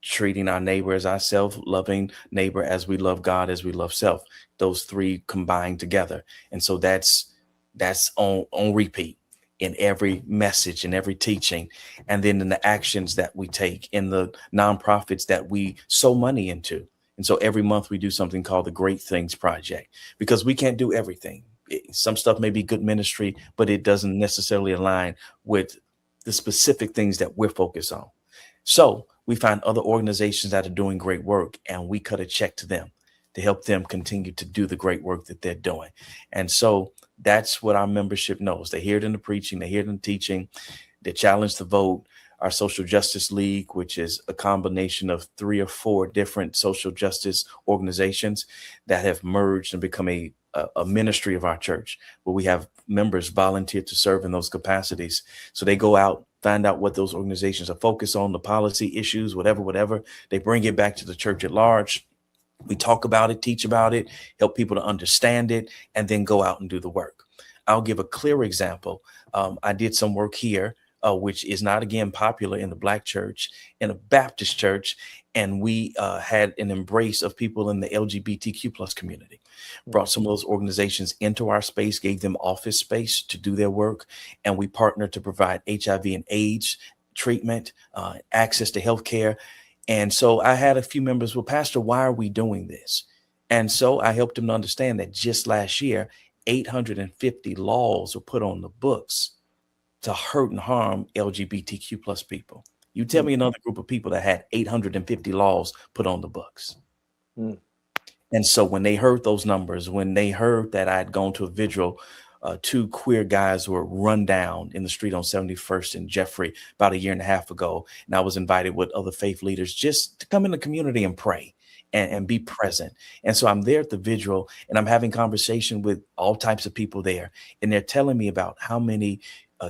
treating our neighbor as ourselves, loving neighbor as we love God, as we love self. Those three combined together. And so that's on repeat in every message, in every teaching, and then in the actions that we take, in the nonprofits that we sow money into. And so every month we do something called the Great Things Project, because we can't do everything. Some stuff may be good ministry, but it doesn't necessarily align with the specific things that we're focused on. So we find other organizations that are doing great work, and we cut a check to them to help them continue to do the great work that they're doing. And so that's what our membership knows. They hear it in the preaching, they hear it in the teaching, they challenge the vote. Our Social Justice League, which is a combination of 3 or 4 different social justice organizations that have merged and become a ministry of our church, where we have members volunteer to serve in those capacities. So they go out, find out what those organizations are focused on, the policy issues, whatever. They bring it back to the church at large. We talk about it, teach about it, help people to understand it, and then go out and do the work. I'll give a clear example. I did some work here, which is not, again, popular in the Black church, in a Baptist church. And we had an embrace of people in the LGBTQ plus community, brought some of those organizations into our space, gave them office space to do their work. And we partnered to provide HIV and AIDS treatment, access to healthcare. And so I had a few members, well, Pastor, why are we doing this? And so I helped them to understand that just last year, 850 laws were put on the books to hurt and harm LGBTQ plus people. You tell Mm, me another group of people that had 850 laws put on the books. mm, And so when they heard those numbers, when they heard that I had gone to a vigil, 2 queer guys were run down in the street on 71st and Jeffrey about a year and a half ago. And I was invited with other faith leaders just to come in the community and pray and be present. And so I'm there at the vigil and I'm having conversation with all types of people there. And they're telling me about how many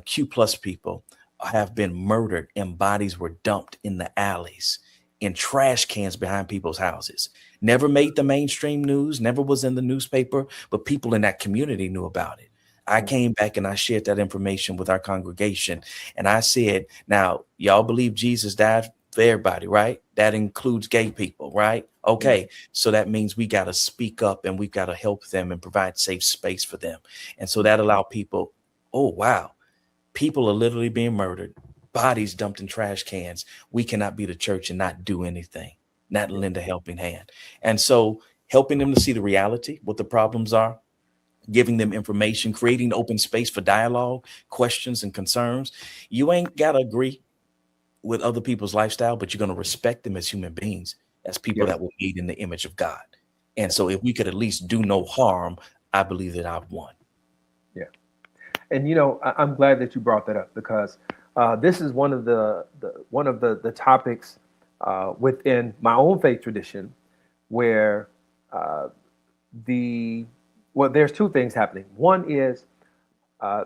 Q plus people have been murdered and bodies were dumped in the alleys, in trash cans behind people's houses. Never made the mainstream news, never was in the newspaper, but people in that community knew about it. I mm, came back and I shared that information with our congregation. And I said, now, y'all believe Jesus died for everybody, right? That includes gay people, right? yeah. Okay. So that means we got to speak up and we've got to help them and provide safe space for them. And so that allowed people, oh, wow, people are literally being murdered, bodies dumped in trash cans. We cannot be the church and not do anything, not Yeah. lend a helping hand. And so helping them to see the reality, what the problems are, giving them information, creating open space for dialogue, questions, and concerns. You ain't got to agree with other people's lifestyle, but you're going to respect them as human beings, as people Yeah. that were made in the image of God. And so if we could at least do no harm, I believe that I've won. Yeah. And I'm glad that you brought that up, because this is one of the topics within my own faith tradition, where uh, there's two things happening. One is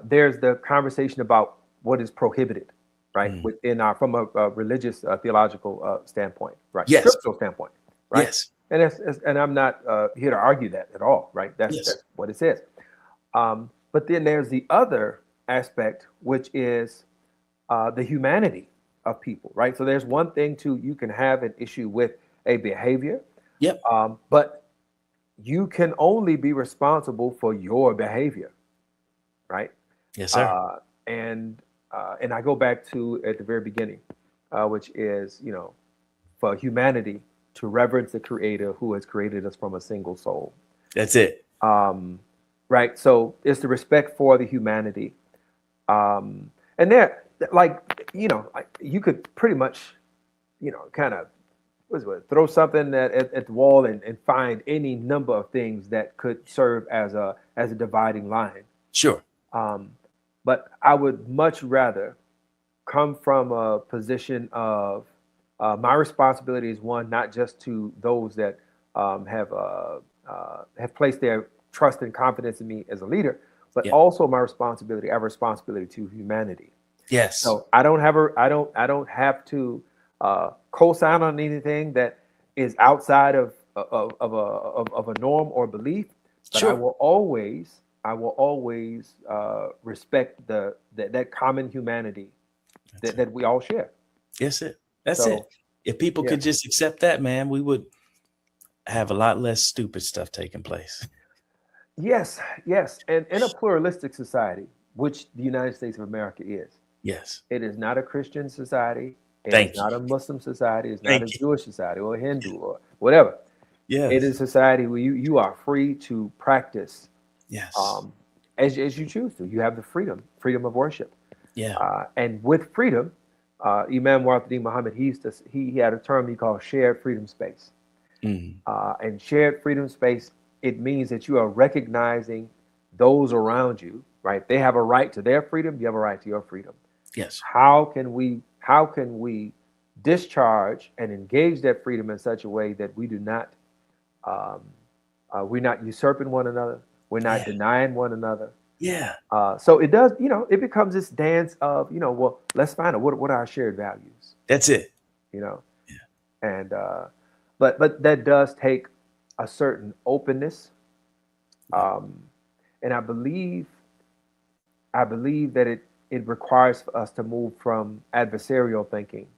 there's the conversation about what is prohibited, right, Mm. within our from a religious theological standpoint, right, Yes. scriptural standpoint, right, Yes. and I'm not here to argue that at all, right? Yes. That's what it says. But then there's the other aspect, which is the humanity of people, right? So there's one thing you can have an issue with a behavior, Yep. but you can only be responsible for your behavior, right? Yes, sir. And I go back to at the very beginning, which is, for humanity to reverence the Creator who has created us from a single soul. That's it. Right. So it's the respect for the humanity. And there, like, like you could pretty much, kind of throw something at the wall and find any number of things that could serve as a dividing line. Sure. But I would much rather come from a position of my responsibility is one, not just to those that have placed their trust and confidence in me as a leader, but Yeah. also my responsibility. I have a responsibility to humanity. Yes. So I don't have to co-sign on anything that is outside of a norm or belief. But Sure. I will always respect that common humanity that we all share. That's it. That's So, it. If people yeah. could just accept that, man, we would have a lot less stupid stuff taking place. Yes, yes. And in a pluralistic society, which the United States of America is, Yes. it is not a Christian society. It is Thank you. not a Muslim society. It's not a Thank you. Jewish society or a Hindu or whatever. It Yes. is a society where you are free to practice Yes. as you choose to. You have the freedom of worship. Yeah. And with freedom, Imam Warathdin Muhammad, he had a term he called shared freedom space. Mhm. And shared freedom space, it means that you are recognizing those around you, right? They have a right to their freedom. You have a right to your freedom. Yes. How can we discharge and engage that freedom in such a way that we do not, we're not usurping one another, we're not Yeah. denying one another. Yeah. So it does, it becomes this dance of, well, let's find out what are our shared values, That's it. Yeah. And but that does take a certain openness, and I believe that it requires for us to move from adversarial thinking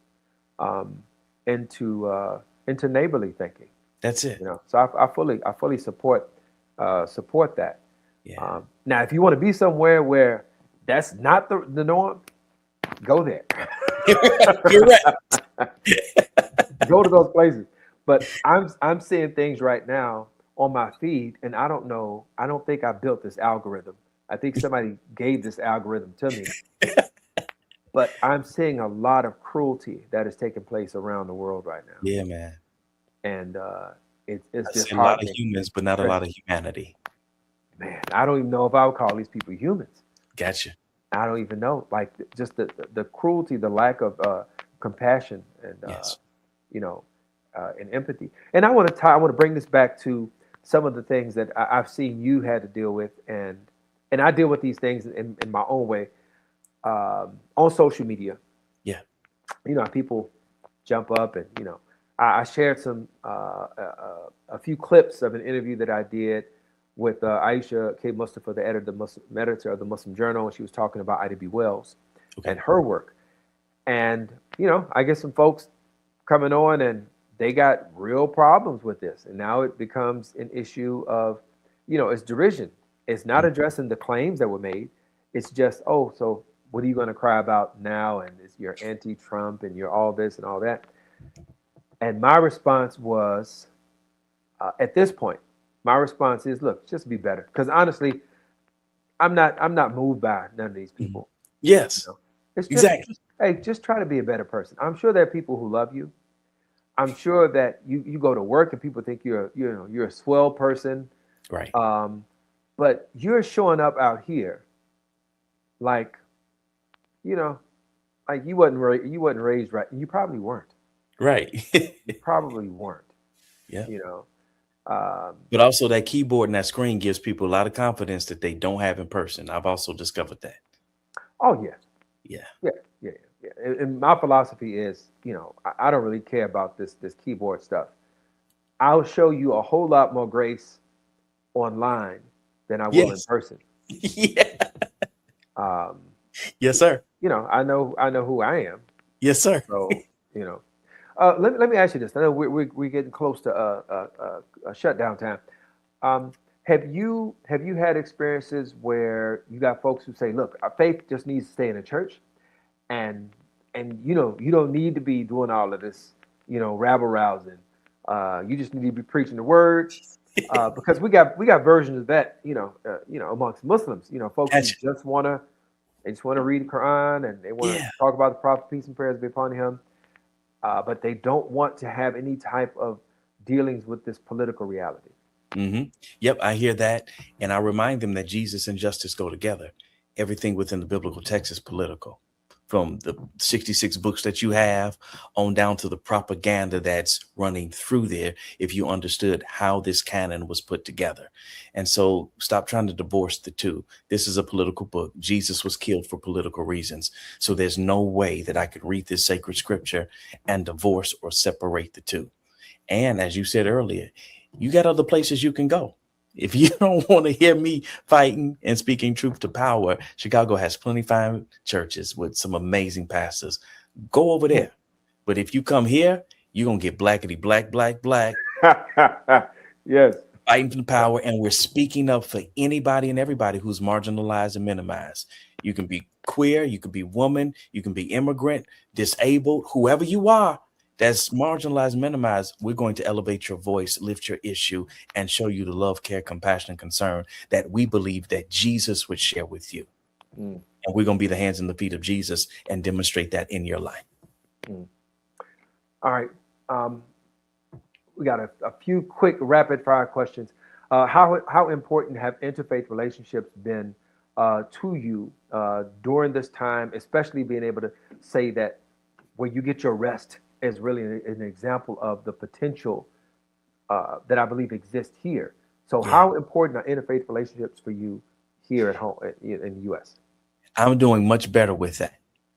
into neighborly thinking. That's it. So I fully support that. Yeah. Now, if you want to be somewhere where that's not the norm, go there. You're right. Go to those places. But I'm seeing things right now on my feed, and I don't know. I don't think I built this algorithm. I think somebody gave this algorithm to me. But I'm seeing a lot of cruelty that is taking place around the world right now, Yeah, man. and it's I just see a lot of heartening. humans, but not a lot of humanity. Man, I don't even know if I would call these people humans. Gotcha. I don't even know. Like just the cruelty, the lack of compassion, and Yes. and empathy. And I want to bring this back to some of the things that I've seen you had to deal with, and I deal with these things in my own way on social media. Yeah. People jump up, and I shared a few clips of an interview that I did with Aisha K. Mustafa, the editor of the Muslim Journal, and she was talking about Ida B. Wells and her work. And I get some folks coming on, and they got real problems with this, and now it becomes an issue of, it's derision. It's not addressing the claims that were made. It's just, oh, so what are you going to cry about now? And you're anti-Trump, and you're all this and all that. And my response was, at this point, my response is, look, just be better. Because honestly, I'm not moved by none of these people. Yes. It's just, Exactly. hey, just try to be a better person. I'm sure there are people who love you. I'm sure that you go to work and people think you're a swell person. Right. But you're showing up out here like, like you wasn't raised right. You probably weren't. Right. You probably weren't. Yeah. But also that keyboard and that screen gives people a lot of confidence that they don't have in person. I've also discovered that. Oh yeah. Yeah. Yeah. And my philosophy is, I don't really care about this keyboard stuff. I'll show you a whole lot more grace online than I will in person. Yeah. Yes, sir. I know who I am. Yes, sir. So, let me ask you this. I know we're getting close to a shutdown time. Have you had experiences where you got folks who say, "Look, our faith just needs to stay in the church, and you don't need to be doing all of this, rabble rousing. You just need to be preaching the word." Because we got versions of that, amongst Muslims. Folks who Gotcha. they just want to read the Quran, and they want to Yeah. talk about the Prophet, peace and prayers be upon him, but they don't want to have any type of dealings with this political reality. Hmm. Yep, I hear that. And I remind them that Jesus and justice go together. Everything within the biblical text is political. From the 66 books that you have on down to the propaganda that's running through there, if you understood how this canon was put together. And so stop trying to divorce the two. This is a political book. Jesus was killed for political reasons. So there's no way that I could read this sacred scripture and divorce or separate the two. And as you said earlier, you got other places you can go. If you don't want to hear me fighting and speaking truth to power, Chicago has plenty fine churches with some amazing pastors. Go over there. But if you come here, you're going to get blackety black, black, black, Yes. fighting for the power. And we're speaking up for anybody and everybody who's marginalized and minimized. You can be queer, you can be woman, you can be immigrant, disabled, whoever you are. That's marginalized, minimized. We're going to elevate your voice, lift your issue, and show you the love, care, compassion, and concern that we believe that Jesus would share with you. Mm. And we're going to be the hands and the feet of Jesus and demonstrate that in your life. Mm. All right. We got a few quick rapid fire questions. How important have interfaith relationships been to you during this time, especially being able to say that where you get your rest is really an example of the potential that I believe exists here. So, Yeah. how important are interfaith relationships for you here at home in the U.S.? I'm doing much better with that.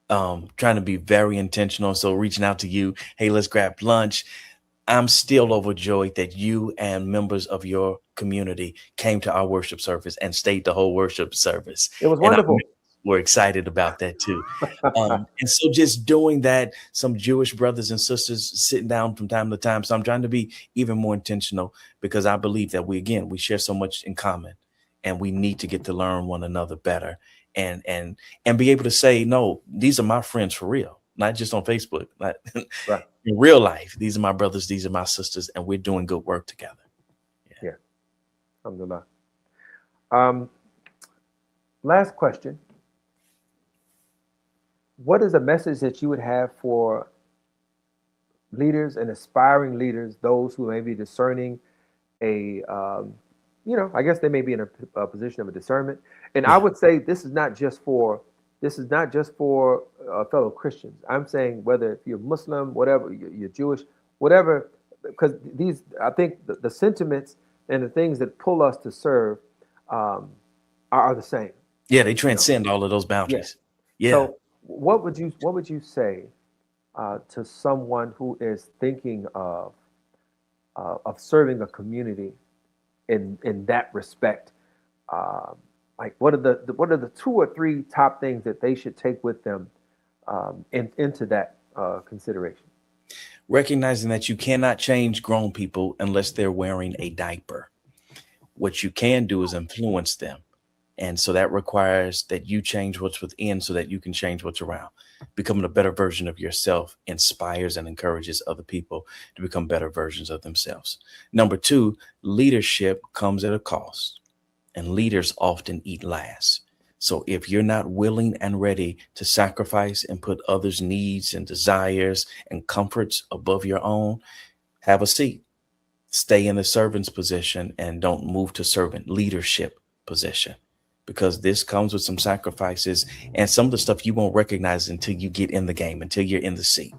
Trying to be very intentional. So reaching out to you, hey, let's grab lunch. I'm still overjoyed that you and members of your community came to our worship service and stayed the whole worship service. It was And wonderful. we're excited about that too. And so just doing that, some Jewish brothers and sisters sitting down from time to time. So I'm trying to be even more intentional because I believe that we share so much in common and we need to get to learn one another better and be able to say, no, these are my friends for real, not just on Facebook, not Right. in real life. These are my brothers, these are my sisters, and we're doing good work together. Yeah. Alhamdulillah. Last question. What is a message that you would have for leaders and aspiring leaders, those who may be discerning I guess they may be in a position of a discernment. And I would say this is not just for fellow Christians. I'm saying whether if you're Muslim, whatever, you're Jewish, whatever, because I think the sentiments and the things that pull us to serve are the same. Yeah, they transcend all of those boundaries. Yeah. So what would you say to someone who is thinking of serving a community in that respect? Like what are the 2 or 3 top things that they should take with them into that consideration? Recognizing that you cannot change grown people unless they're wearing a diaper. What you can do is influence them. And so that requires that you change what's within so that you can change what's around. Becoming a better version of yourself inspires and encourages other people to become better versions of themselves. Number 2, leadership comes at a cost, and leaders often eat last. So if you're not willing and ready to sacrifice and put others' needs and desires and comforts above your own, have a seat. Stay in the servant's position and don't move to servant leadership position, because this comes with some sacrifices and some of the stuff you won't recognize until you get in the game, until you're in the seat.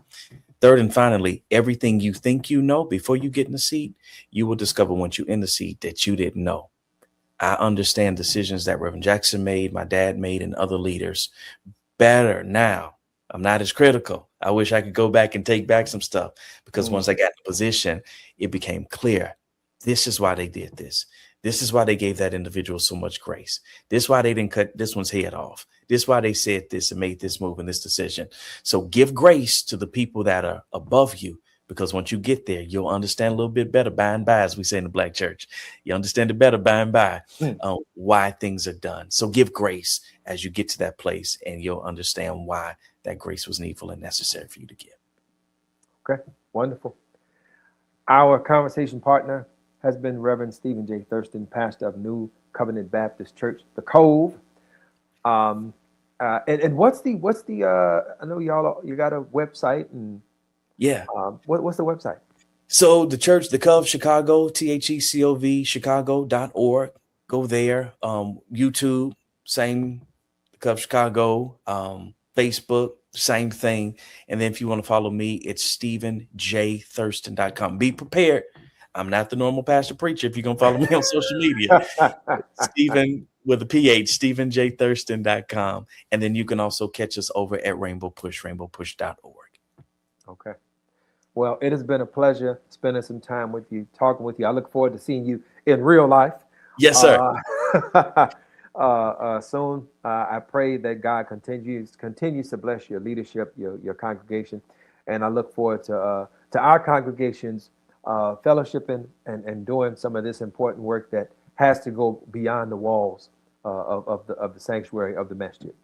Third and finally, everything you think you know before you get in the seat, you will discover once you're in the seat that you didn't know. I understand decisions that Reverend Jackson made, my dad made, and other leaders better now. I'm not as critical. I wish I could go back and take back some stuff, because once I got in the position, it became clear. This is why they did this. This is why they gave that individual so much grace. This is why they didn't cut this one's head off. This is why they said this and made this move and this decision. So give grace to the people that are above you, because once you get there, you'll understand a little bit better by and by, as we say in the Black church. You understand it better by and by why things are done. So give grace as you get to that place, and you'll understand why that grace was needful and necessary for you to give. Okay, wonderful. Our conversation partner has been Reverend Stephen J. Thurston, pastor of New Covenant Baptist Church, The Cove. And what's the I know you got a website, and what's the website? So the church, The Cove Chicago, THECOV Chicago.org. Go there. YouTube, same, The Cove Chicago. Facebook, same thing. And then if you want to follow me, it's StephenJThurston.com. Be prepared. I'm not the normal pastor preacher. If you're going to follow me on social media, Stephen with a PH, StephenJThurston.com. And then you can also catch us over at Rainbow Push, rainbowpush.org. Okay. Well, it has been a pleasure spending some time with you, talking with you. I look forward to seeing you in real life. Yes, sir. Soon. I pray that God continues to bless your leadership, your congregation, and I look forward to our congregations fellowshipping and doing some of this important work that has to go beyond the walls of the sanctuary of the masjid.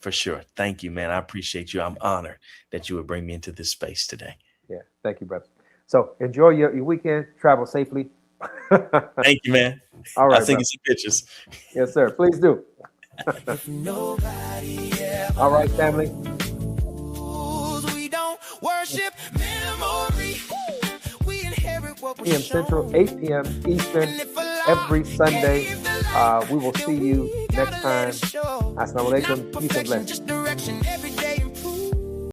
For sure. Thank you, man. I appreciate you. I'm honored that you would bring me into this space today. Yeah, thank you, brother. So enjoy your weekend. Travel safely. Thank you, man. All right, I'll send you some pictures. Yes, sir. Please do. All right, family. We don't worship memory. We inherit what was p.m. Central, 8 p.m. Eastern, every Sunday. We will see you next time. Assalamu alaikum. Peace and blessings.